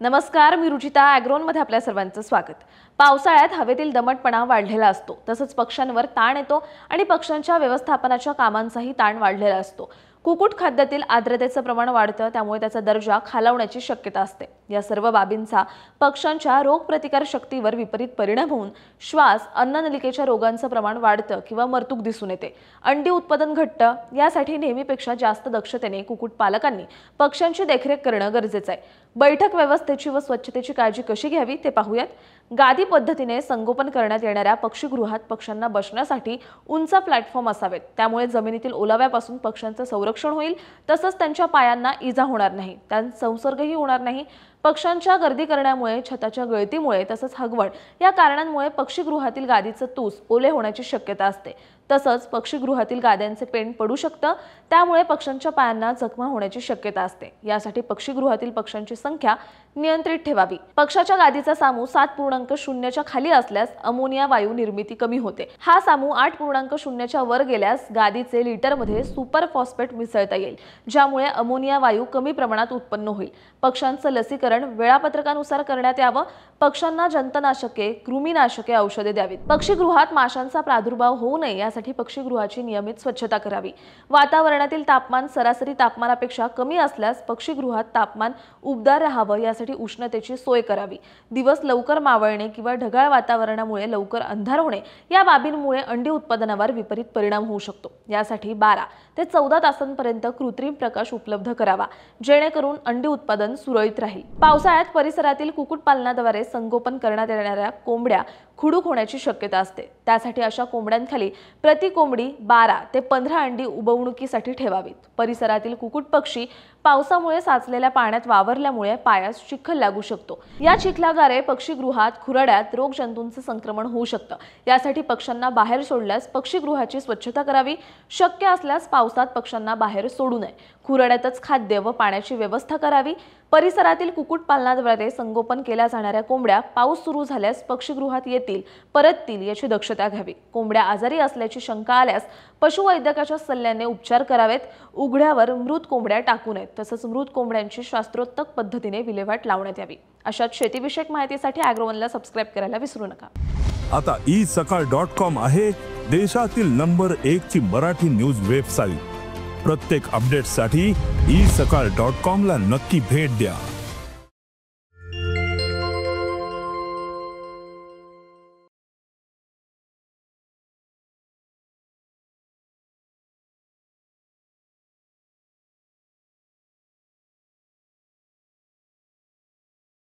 नमस्कार, मी रुचिता ॲग्रोनमध्ये आपल्या सर्वांचं स्वागत। पावसाळ्यात हवेतील दमटपणा वाढलेला असतो, तसंच पक्ष्यांवर ताण येतो आणि पक्ष्यांच्या व्यवस्थापनाच्या कामांचाही ताण वाढलेला असतो। कुकुट खाद्यातील आर्द्रतेचं प्रमाण वाढतं, त्यामुळे त्याचा दर्जा खालावण्याची शक्यता असते। या सर्व बाबींचा पक्ष्यांच्या रोगप्रतिकार शक्तीवर विपरीत परिणाम होऊन श्वास अन्ननलिकेच्या रोगांचं प्रमाण वाढतं किंवा मरतूक दिसून येते। अंडी उत्पादन घटतं, यासाठी नेहमीपेक्षा जास्त दक्षतेने कुकुट पालकांनी पक्ष्यांची देखरेख करणं गरजेचं आहे। बैठक व्यवस्थेची व स्वच्छतेची काळजी कशी घ्यावी ते पाहूयात। गादी पद्धतीने संगोपन करण्यात येणाऱ्या पक्षीगृहात पक्ष्यांना बसण्यासाठी उंच प्लॅटफॉर्म असावेत, त्यामुळे जमिनीतील ओलाव्यापासून पक्ष्यांचं संरक्षण होईल, तसंच त्यांच्या पायांना इजा होणार नाही, त्यांचा संसर्गही होणार नाही। पक्ष्यांच्या गर्दी करण्यामुळे, छताच्या गळतीमुळे तसंच हगवण या कारणांमुळे पक्षीगृहातील गादीचं तूस ओले होण्याची शक्यता असते। तसंच पक्षीगृहातील गाद्यांचे पेंड पडू शकतं, त्यामुळे पक्ष्यांच्या पायांना जखमा होण्याची शक्यता असते। यासाठी पक्षीगृहातील पक्ष्यांची संख्या नियंत्रित ठेवावी। पक्षाच्या गादीचा सामू 7.0 च्या खाली असल्यास अमोनिया वायू निर्मिती कमी होते। हा सामू 8.0 च्या वर गेल्यास गादीचे लिटरमध्ये सुपर फॉस्फेट मिसळता येईल, ज्यामुळे अमोनिया वायू कमी प्रमाणात उत्पन्न होईल। पक्ष्यांचं लसीकरण वेळापत्रकानुसार करण्यात यावं। पक्ष्यांना जंतनाशके, कृमीनाशके औषधे द्यावीत। पक्षीगृहात माशांचा प्रादुर्भाव होऊ नये यासाठी पक्षीगृहाची नियमित स्वच्छता करावी। वातावरणातील तापमान सरासरी तापमानापेक्षा कमी असल्यास पक्षीगृहात तापमान उबदार राहावं यासाठी उष्णतेची सोय करावी। दिवस लवकर मावळणे किंवा ढगाळ वातावरणामुळे लवकर अंधार होणे या बाबींमुळे अंडी उत्पादनावर विपरीत परिणाम होऊ शकतो। यासाठी 12 ते 14 तासांपर्यंत कृत्रिम प्रकाश उपलब्ध करावा, जेणेकरून अंडी उत्पादन सुरळीत राहील। पावसाळ्यात परिसरातील कुक्कुटपालनाद्वारे संगोपन करण्यात येणाऱ्या कोंबड्या खुडूक होण्याची शक्यता असते। त्यासाठी अशा कोंबड्यांखाली प्रति कोंबडी 12 ते 15 अंडी उबवणुकीसाठी ठेवावीत। परिसरातील कुकुट पक्षी पावसामुळे साचलेल्या पाण्यात वावरल्यामुळे पायास चिखल लागू शकतो। या चिखलाद्वारे पक्षीगृहात खुराड्यात रोगजंतूंचं संक्रमण होऊ शकतं। यासाठी पक्ष्यांना बाहेर सोडल्यास पक्षीगृहाची स्वच्छता करावी। शक्य असल्यास पावसात पक्ष्यांना बाहेर सोडू नये। खुराड्यातच खाद्य व पाण्याची व्यवस्था करावी। परिसरातील कुक्कुटपालनाद्वारे संगोपन केल्या जाणाऱ्या कोंबड्या पाऊस सुरू झाल्यास पक्षीगृहात येतील, परततील याची दक्षता घ्यावी। कोंबड्या आजारी असल्याची शंका आल्यास पशुवैद्यकाच्या सल्ल्याने उपचार करावेत। उघड्यावर मृत कोंबड्या टाकू नयेत, तसंच मृत कोंबड्यांची शास्त्रोक्त पद्धतीने विल्हेवाट लावण्यात यावी। अशाच शेतीविषयक माहितीसाठी ॲग्रोवनला सबस्क्राईब करायला विसरू नका। आता isakal.com आहे देशातील नंबर 1 ची मराठी न्यूज वेबसाईट। प्रत्येक अपडेटसाठी isakal.com ला नक्की भेट द्या।